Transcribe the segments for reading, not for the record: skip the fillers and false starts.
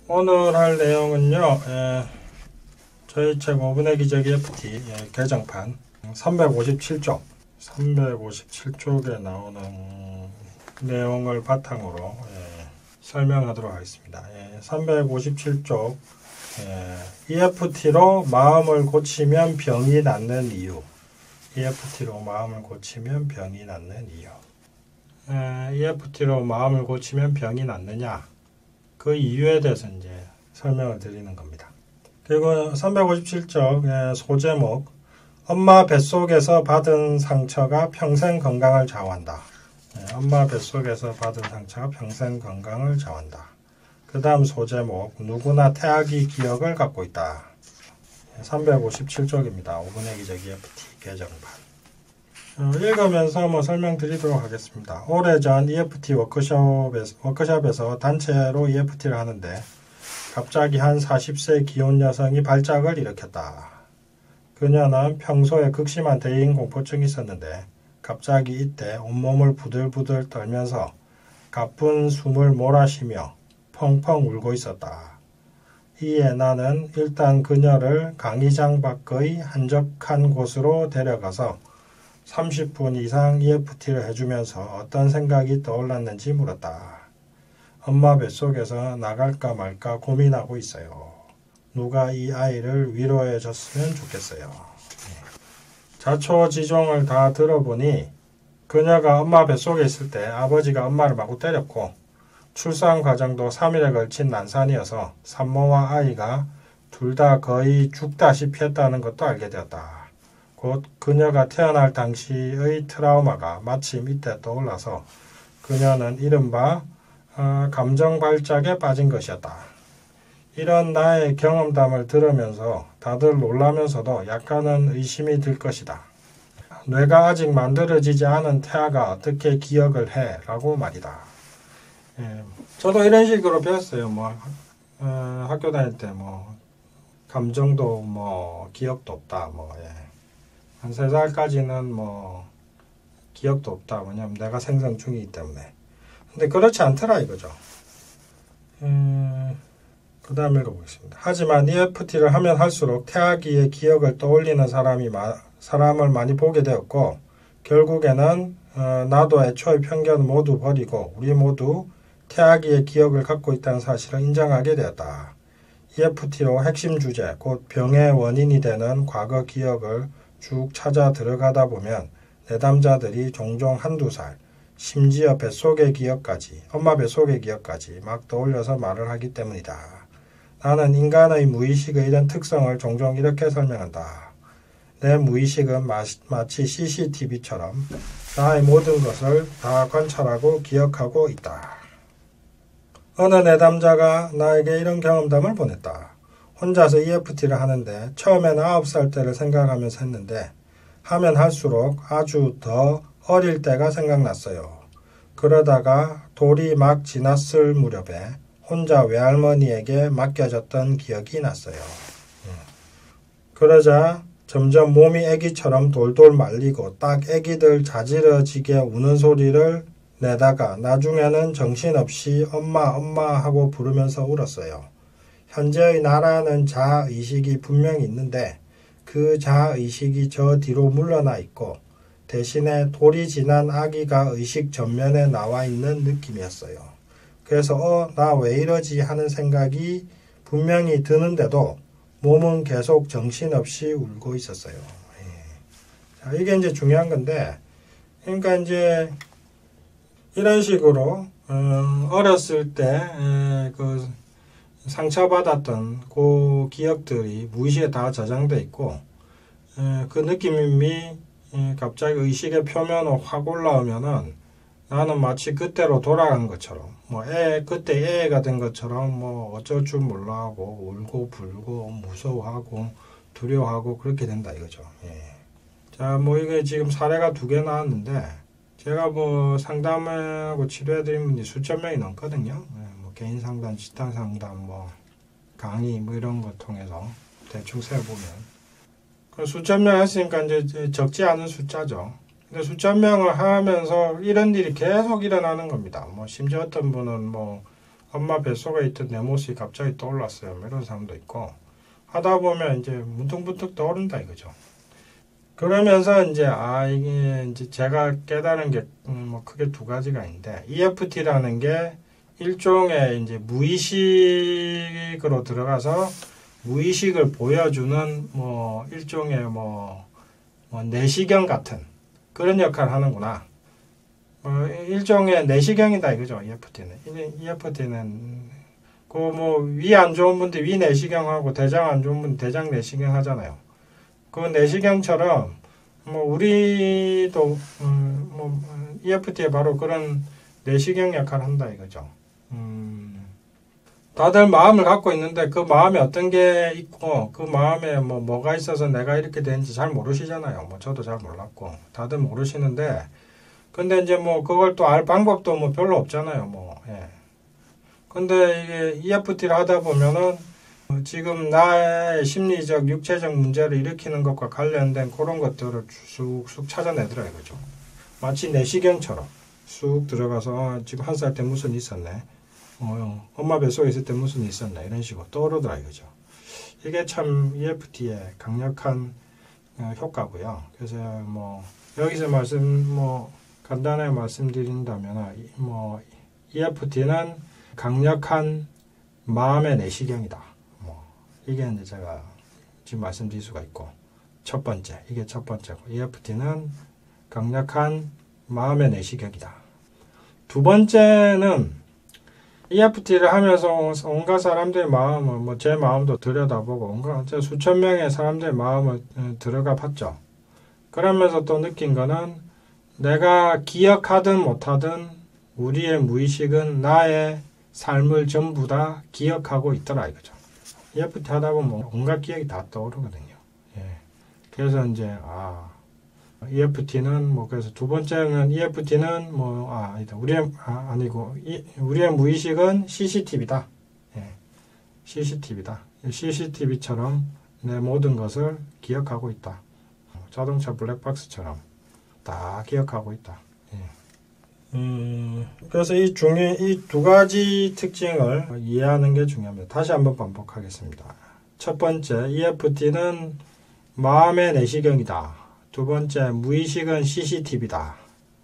오늘 할 내용은요, 저희 책 5분의 기적 EFT 개정판 357쪽에 나오는 내용을 바탕으로 설명하도록 하겠습니다. 357쪽 EFT로 마음을 고치면 병이 낫는 이유. EFT로 마음을 고치면 병이 낫는 이유. EFT로 마음을 고치면 병이 낫느냐? 그 이유에 대해서 이제 설명을 드리는 겁니다. 그리고 357쪽 소제목 엄마 뱃속에서 받은 상처가 평생 건강을 좌우한다. 엄마 뱃속에서 받은 상처가 평생 건강을 좌우한다. 그 다음 소제목 누구나 태아기 기억을 갖고 있다. 357쪽입니다. 5분의 기적 EFT 개정판. 읽으면서 설명드리도록 하겠습니다. 오래전 EFT 워크숍에서 단체로 EFT를 하는데 갑자기 한 40세 기혼 여성이 발작을 일으켰다. 그녀는 평소에 극심한 대인공포증이 있었는데 갑자기 이때 온몸을 부들부들 떨면서 가쁜 숨을 몰아쉬며 펑펑 울고 있었다. 이에 나는 일단 그녀를 강의장 밖의 한적한 곳으로 데려가서 30분 이상 EFT를 해주면서 어떤 생각이 떠올랐는지 물었다. 엄마 뱃속에서 나갈까 말까 고민하고 있어요. 누가 이 아이를 위로해 줬으면 좋겠어요. 자초지종을 다 들어보니 그녀가 엄마 뱃속에 있을 때 아버지가 엄마를 마구 때렸고 출산 과정도 3일에 걸친 난산이어서 산모와 아이가 둘 다 거의 죽다시피 했다는 것도 알게 되었다. 곧 그녀가 태어날 당시의 트라우마가 마침 이때 떠올라서 그녀는 이른바 감정 발작에 빠진 것이었다. 이런 나의 경험담을 들으면서 다들 놀라면서도 약간은 의심이 들 것이다. 뇌가 아직 만들어지지 않은 태아가 어떻게 기억을 해? 라고 말이다. 저도 이런 식으로 배웠어요. 학교 다닐 때 감정도 기억도 없다. 한 3살까지는 기억도 없다. 왜냐면 내가 생성 중이기 때문에. 근데 그렇지 않더라 이거죠. 그 다음 읽어보겠습니다. 하지만 EFT를 하면 할수록 태아기의 기억을 떠올리는 사람을 많이 보게 되었고 결국에는 나도 애초의 편견을 모두 버리고 우리 모두 태아기의 기억을 갖고 있다는 사실을 인정하게 되었다. EFT로 핵심 주제, 곧 병의 원인이 되는 과거 기억을 쭉 찾아 들어가다 보면 내담자들이 종종 한두 살, 심지어 뱃속의 기억까지, 엄마 뱃속의 기억까지 막 떠올려서 말을 하기 때문이다. 나는 인간의 무의식의 이런 특성을 종종 이렇게 설명한다. 내 무의식은 마치 CCTV처럼 나의 모든 것을 다 관찰하고 기억하고 있다. 어느 내담자가 나에게 이런 경험담을 보냈다. 혼자서 EFT를 하는데 처음에는 9살 때를 생각하면서 했는데 하면 할수록 아주 더 어릴 때가 생각났어요. 그러다가 돌이 막 지났을 무렵에 혼자 외할머니에게 맡겨졌던 기억이 났어요. 그러자 점점 몸이 애기처럼 돌돌 말리고 딱 애기들 자지러지게 우는 소리를 내다가 나중에는 정신없이 엄마 엄마 하고 부르면서 울었어요. 현재의 나라는 자아의식이 분명히 있는데 그 자아의식이 저 뒤로 물러나 있고 대신에 돌이 지난 아기가 의식 전면에 나와 있는 느낌이었어요. 그래서 나 왜 이러지 하는 생각이 분명히 드는데도 몸은 계속 정신없이 울고 있었어요. 자, 이게 이제 중요한 건데 그러니까 이제 이런 식으로 어렸을 때 상처받았던 그 기억들이 무의식에 다 저장돼 있고 그 느낌이 갑자기 의식의 표면으로 확 올라오면은 나는 마치 그때로 돌아간 것처럼 그때 애가 된 것처럼 어쩔 줄 몰라 하고 울고 불고 무서워하고 두려워하고 그렇게 된다 이거죠. 자, 이게 지금 사례가 2개 나왔는데 제가 상담하고 치료해드린 분이 수천 명이 넘거든요. 개인 상담, 집단 상담, 강의 이런 거 통해서 대충 세어보면 수천 명 했으니까 이제 적지 않은 숫자죠. 근데 수천 명을 하면서 이런 일이 계속 일어나는 겁니다. 심지어 어떤 분은 엄마 뱃속에 있던 내 모습이 갑자기 떠올랐어요. 뭐 이런 사람도 있고, 하다 보면 이제 문득문득 떠오른다 이거죠. 그러면서 이제 이게 이제 제가 깨달은 게 뭐 크게 두 가지가 있는데, EFT라는 게 일종의 이제 무의식으로 들어가서 무의식을 보여주는 뭐 일종의 뭐 내시경 같은 그런 역할을 하는구나. 일종의 내시경이다 이거죠. EFT는 그 뭐 위 안 좋은 분들 위 내시경하고 대장 안 좋은 분 대장 내시경 하잖아요. 그 내시경처럼 뭐 우리도 뭐 EFT에 바로 그런 내시경 역할을 한다 이거죠. 다들 마음을 갖고 있는데 그 마음에 어떤 게 있고 그 마음에 뭐가 있어서 내가 이렇게 되는지 잘 모르시잖아요. 뭐 저도 잘 몰랐고 다들 모르시는데 근데 이제 뭐 그걸 또 알 방법도 뭐 별로 없잖아요. 뭐 예. 근데 이게 EFT를 하다 보면은 지금 나의 심리적 육체적 문제를 일으키는 것과 관련된 그런 것들을 쑥쑥 찾아내더라 이거죠. 마치 내시경처럼 쑥 들어가서 지금 한 살 때 무슨 있었네. 엄마 뱃속에 있을 때 무슨 있었나 이런 식으로 떠오르더라 이거죠. 이게 참 EFT의 강력한 효과고요. 그래서 뭐 여기서 간단하게 말씀드린다면 뭐 EFT는 강력한 마음의 내시경이다. 뭐 이게 이제 제가 지금 말씀드릴 수가 있고 이게 첫 번째고 EFT는 강력한 마음의 내시경이다. 두 번째는 EFT를 하면서 온갖 사람들의 마음을 뭐 제 마음도 들여다보고 온갖 수천 명의 사람들의 마음을 들어가 봤죠. 그러면서 또 느낀 거는 내가 기억하든 못하든 우리의 무의식은 나의 삶을 전부 다 기억하고 있더라 이거죠. EFT 하다 보면 온갖 기억이 다 떠오르거든요. 예. 그래서 이제 EFT는 그래서 두 번째는 EFT는 우리의 무의식은 CCTV다. 예. CCTV다. CCTV처럼 내 모든 것을 기억하고 있다. 자동차 블랙박스처럼 다 기억하고 있다. 예. 그래서 이 두 가지 특징을 이해하는 게 중요합니다. 다시 한번 반복하겠습니다. 첫 번째, EFT는 마음의 내시경이다. 두 번째, 무의식은 CCTV다.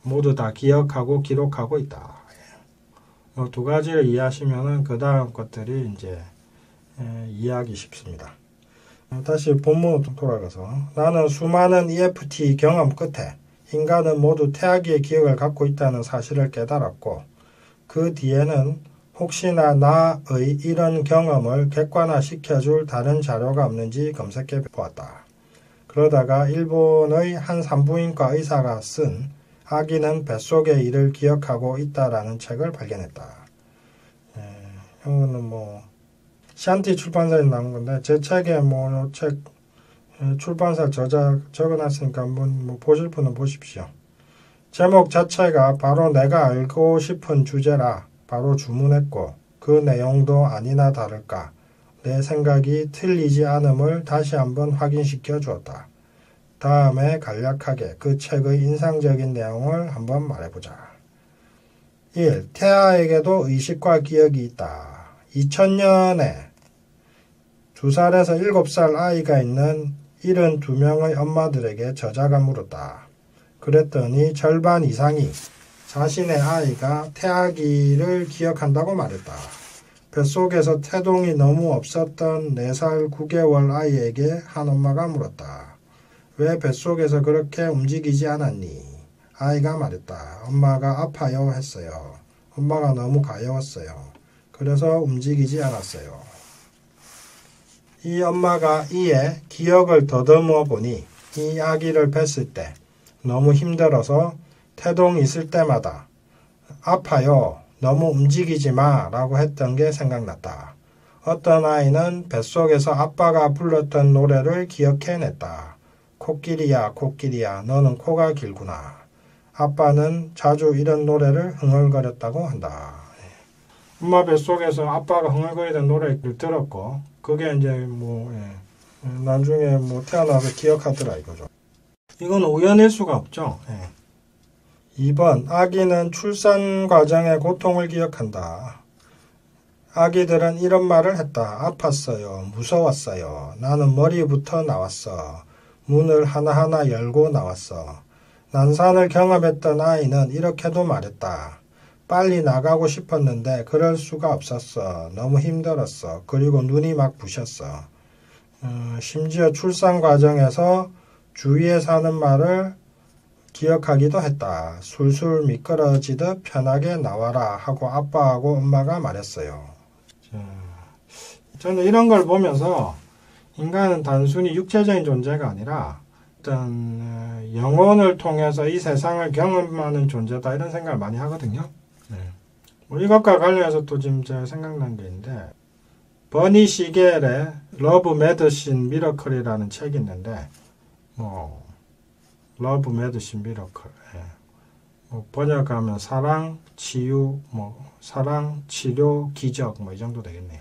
모두 다 기억하고 기록하고 있다. 이 두 가지를 이해하시면은 그 다음 것들이 이제 이해하기 쉽습니다. 다시 본문으로 돌아가서 나는 수많은 EFT 경험 끝에 인간은 모두 태아기의 기억을 갖고 있다는 사실을 깨달았고 그 뒤에는 혹시나 나의 이런 경험을 객관화시켜줄 다른 자료가 없는지 검색해 보았다. 그러다가 일본의 한 산부인과 의사가 쓴 아기는 뱃속의 일을 기억하고 있다라는 책을 발견했다. 이거는 시안티 출판사에 나온 건데 제 책에 책 출판사 저자 적어놨으니까 한번 보실 분은 보십시오. 제목 자체가 바로 내가 알고 싶은 주제라 바로 주문했고 그 내용도 아니나 다를까 내 생각이 틀리지 않음을 다시 한번 확인시켜 주었다. 다음에 간략하게 그 책의 인상적인 내용을 한번 말해보자. 1. 태아에게도 의식과 기억이 있다. 2000년에 2살에서 7살 아이가 있는 72명의 엄마들에게 저자가 물었다. 그랬더니 절반 이상이 자신의 아이가 태아기를 기억한다고 말했다. 뱃속에서 태동이 너무 없었던 4살 9개월 아이에게 한 엄마가 물었다. 왜 뱃속에서 그렇게 움직이지 않았니? 아이가 말했다. 엄마가 아파요 했어요. 엄마가 너무 가여웠어요. 그래서 움직이지 않았어요. 이 엄마가 이에 기억을 더듬어 보니 이 아기를 뵀을 때 너무 힘들어서 태동 있을 때마다 아파요. 너무 움직이지 마 라고 했던 게 생각났다. 어떤 아이는 뱃속에서 아빠가 불렀던 노래를 기억해냈다. 코끼리야 코끼리야 너는 코가 길구나. 아빠는 자주 이런 노래를 흥얼거렸다고 한다. 엄마 뱃속에서 아빠가 흥얼거리던 노래를 들었고 그게 이제 나중에 태어나서 기억하더라 이거죠. 이건 우연일 수가 없죠. 2번 아기는 출산 과정의 고통을 기억한다. 아기들은 이런 말을 했다. 아팠어요. 무서웠어요. 나는 머리부터 나왔어. 문을 하나하나 열고 나왔어. 난산을 경험했던 아이는 이렇게도 말했다. 빨리 나가고 싶었는데 그럴 수가 없었어. 너무 힘들었어. 그리고 눈이 막 부셨어. 심지어 출산 과정에서 주위에서 하는 말을 기억하기도 했다. 술술 미끄러지듯 편하게 나와라 하고 아빠하고 엄마가 말했어요. 저는 이런 걸 보면서 인간은 단순히 육체적인 존재가 아니라 어떤 영혼을 통해서 이 세상을 경험하는 존재다 이런 생각을 많이 하거든요. 뭐 이것과 관련해서 또 지금 제가 생각난 게 있는데 버니 시겔의 러브 메디신 미러클이라는 책이 있는데 러브 메디신 미러클 번역하면 사랑, 치유, 사랑, 치료, 기적 이 정도 되겠네요.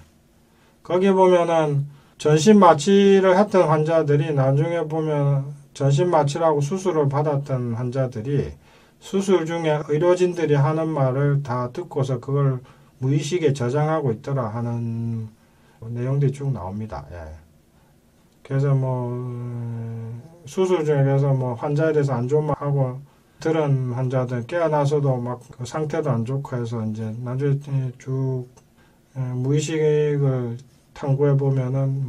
거기 보면은 전신 마취를 했던 환자들이 나중에 보면 전신 마취라고 수술을 받았던 환자들이 수술 중에 의료진들이 하는 말을 다 듣고서 그걸 무의식에 저장하고 있더라 하는 내용들이 쭉 나옵니다. 그래서 수술 중에서 환자에 대해서 안 좋은 말 하고 들은 환자들 깨어나서도 막 상태도 안 좋고 해서 이제 나중에 쭉 무의식을 탐구해 보면은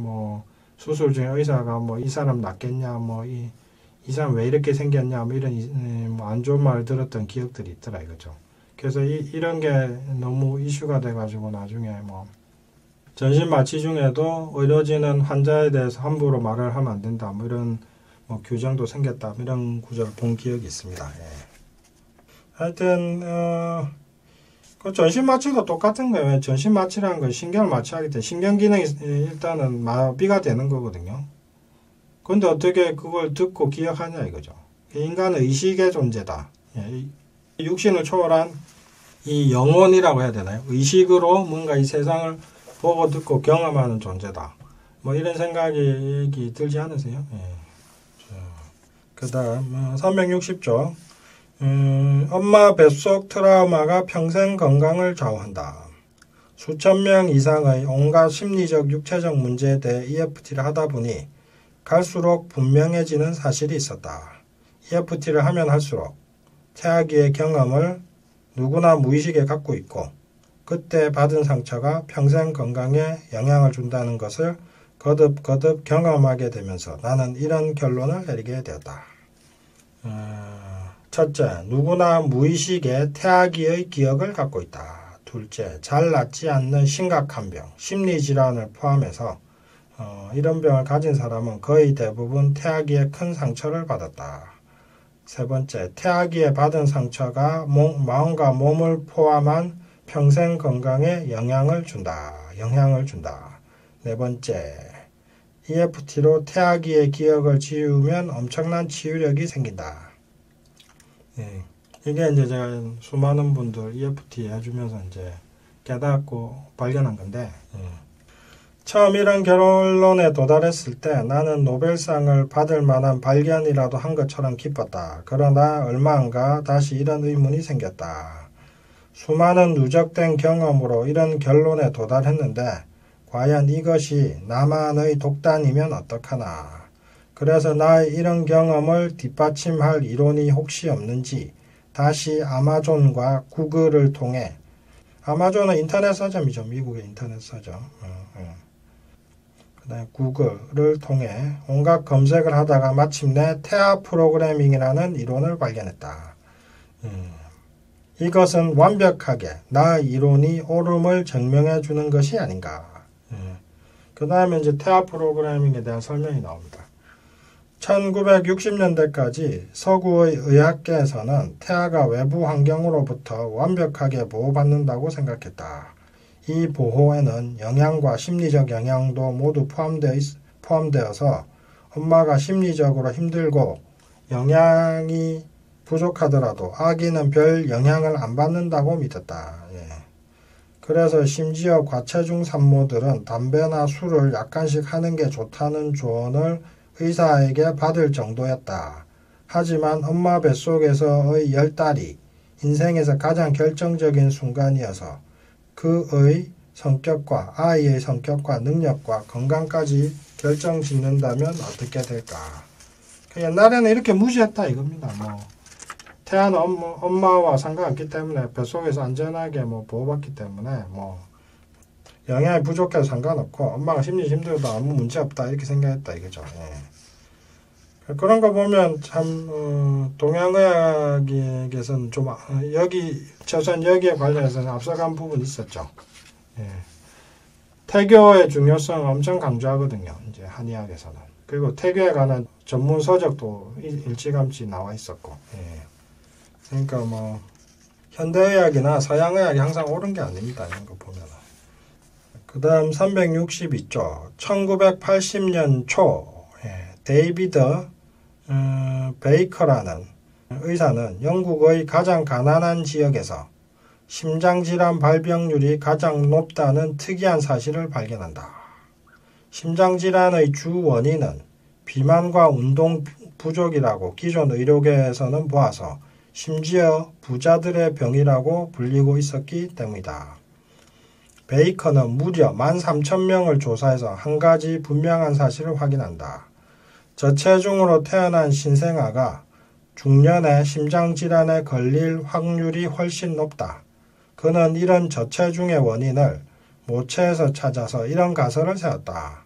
수술 중에 의사가 이 사람 낫겠냐 이 사람 왜 이렇게 생겼냐 이런 안 좋은 말 들었던 기억들이 있더라 이거죠. 그래서 이런 게 너무 이슈가 돼가지고 나중에 전신 마취 중에도 의료진은 환자에 대해서 함부로 말을 하면 안 된다 이런 규정도 생겼다 이런 구절을 본 기억이 있습니다. 하여튼 그 전신 마취도 똑같은 거예요. 전신 마취라는 건 신경을 마취하기 때문에 신경 기능이 일단은 마비가 되는 거거든요. 근데 어떻게 그걸 듣고 기억하냐 이거죠. 인간은 의식의 존재다. 육신을 초월한 이 영혼이라고 해야 되나요? 의식으로 뭔가 이 세상을 보고 듣고 경험하는 존재다. 이런 생각이 들지 않으세요? 그 다음 360조 엄마 뱃속 트라우마가 평생 건강을 좌우한다. 수천 명 이상의 온갖 심리적 육체적 문제에 대해 EFT를 하다 보니 갈수록 분명해지는 사실이 있었다. EFT를 하면 할수록 태아기의 경험을 누구나 무의식에 갖고 있고 그때 받은 상처가 평생 건강에 영향을 준다는 것을 거듭거듭 경험하게 되면서 나는 이런 결론을 내리게 되었다. 첫째, 누구나 무의식에 태아기의 기억을 갖고 있다. 둘째, 잘 낫지 않는 심각한 병, 심리질환을 포함해서 이런 병을 가진 사람은 거의 대부분 태아기에 큰 상처를 받았다. 세 번째, 태아기에 받은 상처가 마음과 몸을 포함한 평생 건강에 영향을 준다. 네 번째, EFT로 태아기의 기억을 지우면 엄청난 치유력이 생긴다. 이게 이제 제가 수많은 분들 EFT 해주면서 이제 깨닫고 발견한 건데, 처음 이런 결론에 도달했을 때 나는 노벨상을 받을 만한 발견이라도 한 것처럼 기뻤다. 그러나 얼마 안 가 다시 이런 의문이 생겼다. 수많은 누적된 경험으로 이런 결론에 도달했는데 과연 이것이 나만의 독단이면 어떡하나. 그래서 나의 이런 경험을 뒷받침할 이론이 혹시 없는지 다시 아마존과 구글을 통해, 아마존은 인터넷 서점이죠. 미국의 인터넷 서점. 그다음에 구글을 통해 온갖 검색을 하다가 마침내 태아 프로그래밍이라는 이론을 발견했다. 이것은 완벽하게 나의 이론이 옳음을 증명해 주는 것이 아닌가. 그 다음에 이제 태아 프로그래밍에 대한 설명이 나옵니다. 1960년대까지 서구의 의학계에서는 태아가 외부 환경으로부터 완벽하게 보호받는다고 생각했다. 이 보호에는 영양과 심리적 영향도 모두 포함되어서 엄마가 심리적으로 힘들고 영양이 부족하더라도 아기는 별 영향을 안 받는다고 믿었다. 그래서 심지어 과체중 산모들은 담배나 술을 약간씩 하는 게 좋다는 조언을 의사에게 받을 정도였다. 하지만 엄마 뱃속에서의 10달이 인생에서 가장 결정적인 순간이어서 그의 성격과 아이의 성격과 능력과 건강까지 결정짓는다면 어떻게 될까? 옛날에는 이렇게 무시했다 이겁니다. 뭐 태아는 엄마와 상관없기 때문에 뱃속에서 안전하게 뭐 보호받기 때문에 뭐 영양이 부족해도 상관없고 엄마가 심리 힘들어도 아무 문제 없다 이렇게 생각했다 이거죠. 예. 그런 거 보면 참 동양의학에서는 좀 최소한 여기에 관련해서는 앞서간 부분이 있었죠. 예. 태교의 중요성을 엄청 강조하거든요. 이제 한의학에서는. 그리고 태교에 관한 전문 서적도 일찌감치 나와 있었고. 예. 그러니까 뭐 현대의학이나 서양의학이 항상 옳은 게 아닙니다. 이런 거 보면은. 그 다음 362조 1980년 초 데이비드 베이커라는 의사는 영국의 가장 가난한 지역에서 심장질환 발병률이 가장 높다는 특이한 사실을 발견한다. 심장질환의 주 원인은 비만과 운동 부족이라고 기존 의료계에서는 보아서 심지어 부자들의 병이라고 불리고 있었기 때문이다. 베이커는 무려 13,000명을 조사해서 한 가지 분명한 사실을 확인한다. 저체중으로 태어난 신생아가 중년에 심장질환에 걸릴 확률이 훨씬 높다. 그는 이런 저체중의 원인을 모체에서 찾아서 이런 가설을 세웠다.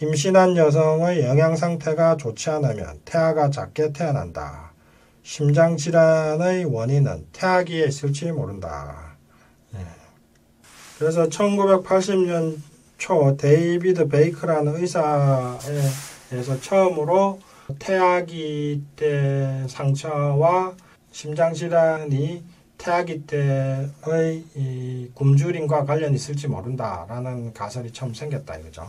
임신한 여성의 영양상태가 좋지 않으면 태아가 작게 태어난다. 심장질환의 원인은 태아기에 있을지 모른다. 그래서 1980년 초 데이비드 베이커라는 의사에서 처음으로 태아기 때 상처와 심장질환이 태아기 때의 이 굶주림과 관련이 있을지 모른다라는 가설이 처음 생겼다 이거죠.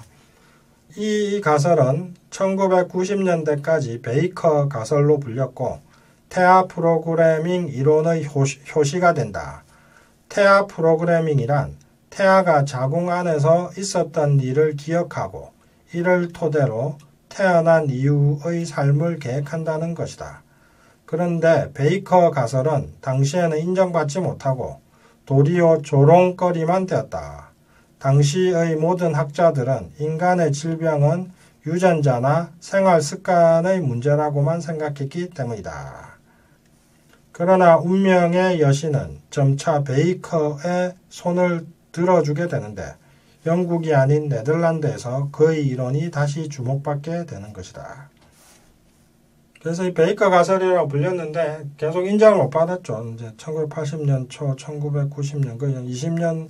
이 가설은 1990년대까지 베이커 가설로 불렸고 태아 프로그래밍 이론의 효시가 된다. 태아 프로그래밍이란 태아가 자궁 안에서 있었던 일을 기억하고 이를 토대로 태어난 이후의 삶을 계획한다는 것이다. 그런데 베이커 가설은 당시에는 인정받지 못하고 도리어 조롱거리만 되었다. 당시의 모든 학자들은 인간의 질병은 유전자나 생활 습관의 문제라고만 생각했기 때문이다. 그러나 운명의 여신은 점차 베이커의 손을 들어주게 되는데 영국이 아닌 네덜란드에서 그의 이론이 다시 주목받게 되는 것이다. 그래서 이 베이커 가설이라고 불렸는데 계속 인정을 못 받았죠. 이제 1980년 초, 1990년 거의 20년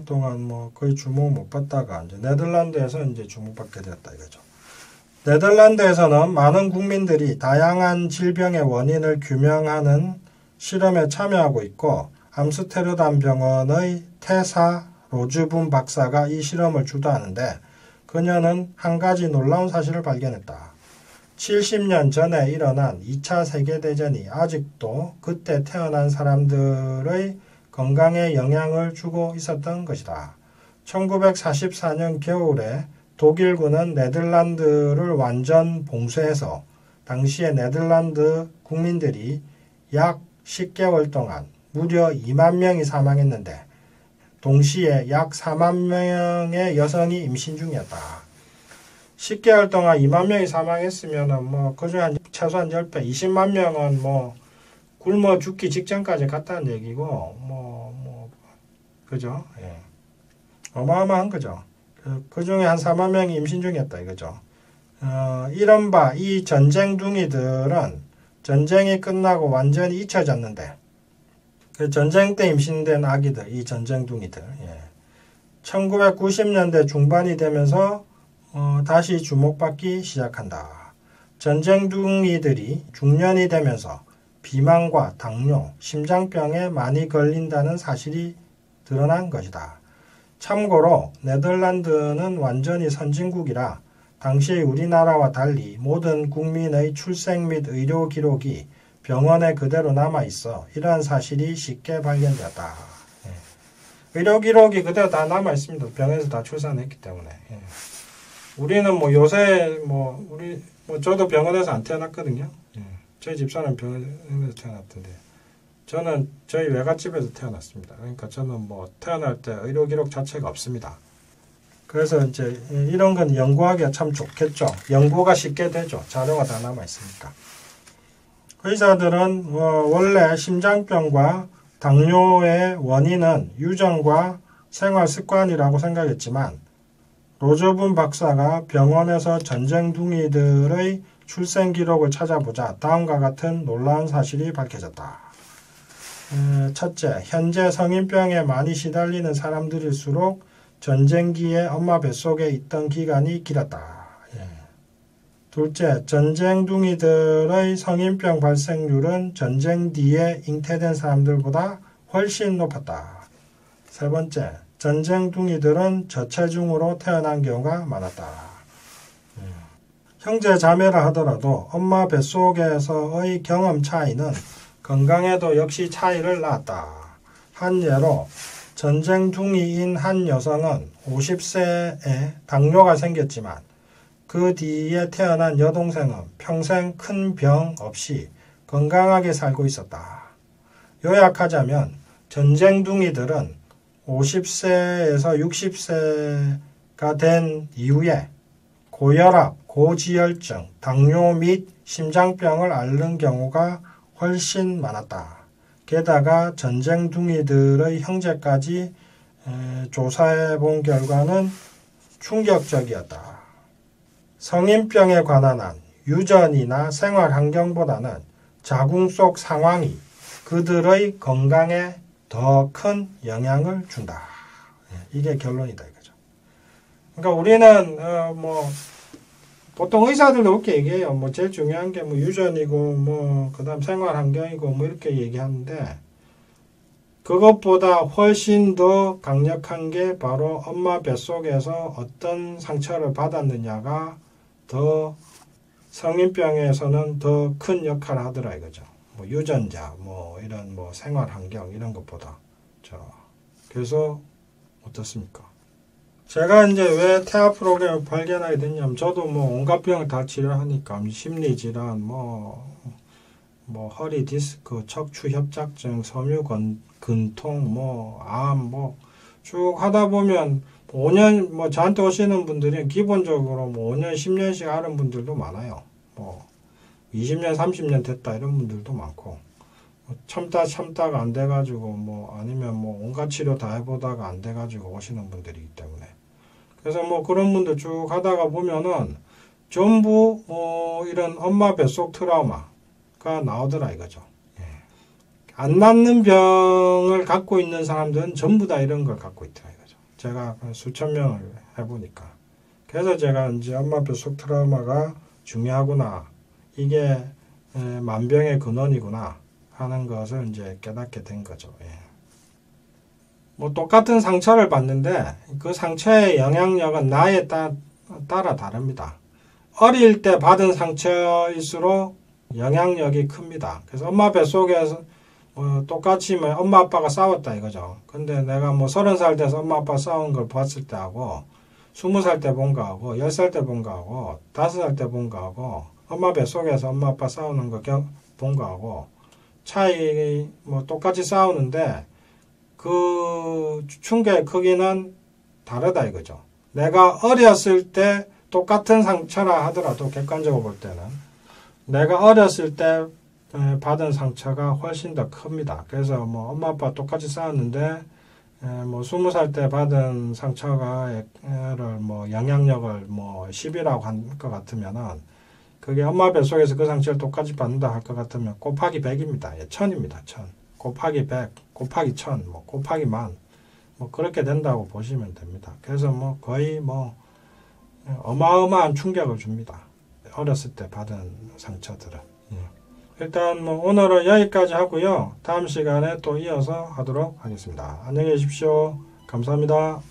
동안 뭐 거의 주목을 못 받다가 이제 네덜란드에서 이제 주목받게 되었다 이거죠. 네덜란드에서는 많은 국민들이 다양한 질병의 원인을 규명하는 실험에 참여하고 있고 암스테르담 병원의 테사 로즈분 박사가 이 실험을 주도하는데 그녀는 한 가지 놀라운 사실을 발견했다. 70년 전에 일어난 2차 세계대전이 아직도 그때 태어난 사람들의 건강에 영향을 주고 있었던 것이다. 1944년 겨울에 독일군은 네덜란드를 완전 봉쇄해서 당시에 네덜란드 국민들이 약 10개월 동안 무려 2만 명이 사망했는데 동시에 약 4만 명의 여성이 임신 중이었다. 10개월 동안 2만 명이 사망했으면은 뭐 그중에 최소한 10배, 20만 명은 뭐 굶어 죽기 직전까지 갔다는 얘기고 그죠? 예. 어마어마한 거죠. 그 중에 한 4만 명이 임신 중이었다 이거죠. 이른바 이 전쟁둥이들은 전쟁이 끝나고 완전히 잊혀졌는데 그 전쟁 때 임신된 아기들, 이 전쟁둥이들 1990년대 중반이 되면서 다시 주목받기 시작한다. 전쟁둥이들이 중년이 되면서 비만과 당뇨, 심장병에 많이 걸린다는 사실이 드러난 것이다. 참고로 네덜란드는 완전히 선진국이라 당시의 우리나라와 달리 모든 국민의 출생 및 의료 기록이 병원에 그대로 남아있어 이러한 사실이 쉽게 발견되었다. 의료 기록이 그대로 다 남아있습니다. 병에서 다 출산했기 때문에. 우리는 뭐 요새 저도 병원에서 안 태어났거든요. 저희 집사람 병원에서 태어났던데 저는 저희 외갓집에서 태어났습니다. 그러니까 저는 뭐 태어날 때 의료 기록 자체가 없습니다. 그래서 이제 이런 건 연구하기가 참 좋겠죠. 연구가 쉽게 되죠. 자료가 다 남아 있으니까. 의사들은 원래 심장병과 당뇨의 원인은 유전과 생활 습관이라고 생각했지만 로저분 박사가 병원에서 전쟁둥이들의 출생 기록을 찾아보자 다음과 같은 놀라운 사실이 밝혀졌다. 첫째, 현재 성인병에 많이 시달리는 사람들일수록 전쟁기에 엄마 뱃속에 있던 기간이 길었다. 둘째, 전쟁둥이들의 성인병 발생률은 전쟁 뒤에 잉태된 사람들보다 훨씬 높았다. 세 번째, 전쟁둥이들은 저체중으로 태어난 경우가 많았다. 형제 자매라 하더라도 엄마 뱃속에서의 경험 차이는 건강에도 역시 차이를 낳았다. 한 예로 전쟁둥이인 한 여성은 50세에 당뇨가 생겼지만 그 뒤에 태어난 여동생은 평생 큰 병 없이 건강하게 살고 있었다. 요약하자면 전쟁둥이들은 50세에서 60세가 된 이후에 고혈압, 고지혈증, 당뇨 및 심장병을 앓는 경우가 훨씬 많았다. 게다가 전쟁둥이들의 형제까지 조사해 본 결과는 충격적이었다. 성인병에 관한 한 유전이나 생활 환경보다는 자궁 속 상황이 그들의 건강에 더 큰 영향을 준다. 이게 결론이다 이거죠. 그러니까 우리는 보통 의사들도 그렇게 얘기해요. 제일 중요한 게 유전이고 그다음 생활 환경이고 이렇게 얘기하는데 그것보다 훨씬 더 강력한 게 바로 엄마 뱃속에서 어떤 상처를 받았느냐가 더 성인병에서는 더 큰 역할을 하더라 이거죠. 유전자, 이런 생활 환경 이런 것보다. 그래서 어떻습니까? 제가 이제 왜 태아 프로그램을 발견하게 됐냐면 저도 온갖 병을 다 치료하니까 심리질환, 허리 디스크, 척추 협착증, 섬유 근통, 암, 쭉 하다 보면 5년 저한테 오시는 분들이 기본적으로 5년, 10년씩 앓은 분들도 많아요. 20년, 30년 됐다 이런 분들도 많고 참다가 안 돼가지고 아니면 온갖 치료 다 해보다가 안 돼가지고 오시는 분들이기 때문에 그래서 그런 분들 쭉 하다가 보면은 전부 이런 엄마 뱃속 트라우마가 나오더라 이거죠. 안 낫는 병을 갖고 있는 사람들은 전부 다 이런 걸 갖고 있더라 이거죠. 제가 수천 명을 해보니까 그래서 제가 이제 엄마 뱃속 트라우마가 중요하구나. 이게 만병의 근원이구나 하는 것을 이제 깨닫게 된 거죠. 똑같은 상처를 받는데 그 상처의 영향력은 나이에 따라 다릅니다. 어릴 때 받은 상처일수록 영향력이 큽니다. 그래서 엄마 뱃속에서 똑같이 엄마 아빠가 싸웠다 이거죠. 근데 내가 30살 돼서 엄마 아빠 싸운 걸 봤을 때 하고 20살 때 본 거하고 10살 때 본 거하고 5살 때 본 거하고 엄마 뱃속에서 엄마 아빠 싸우는 거 본 거하고 차이 똑같이 싸우는데 그 충격의 크기는 다르다 이거죠. 내가 어렸을 때 똑같은 상처라 하더라도 객관적으로 볼 때는 내가 어렸을 때 받은 상처가 훨씬 더 큽니다. 그래서 엄마 아빠 똑같이 싸웠는데 20살 때 받은 상처가 영향력을 10이라고 한 것 같으면은 그게 엄마 뱃속에서 그 상처를 똑같이 받는다 할 것 같으면 곱하기 100입니다. 1000입니다. 1000. 곱하기 100, 곱하기 1000, 곱하기 1000. 그렇게 된다고 보시면 됩니다. 그래서 거의 어마어마한 충격을 줍니다. 어렸을 때 받은 상처들은. 일단 오늘은 여기까지 하고요. 다음 시간에 또 이어서 하도록 하겠습니다. 안녕히 계십시오. 감사합니다.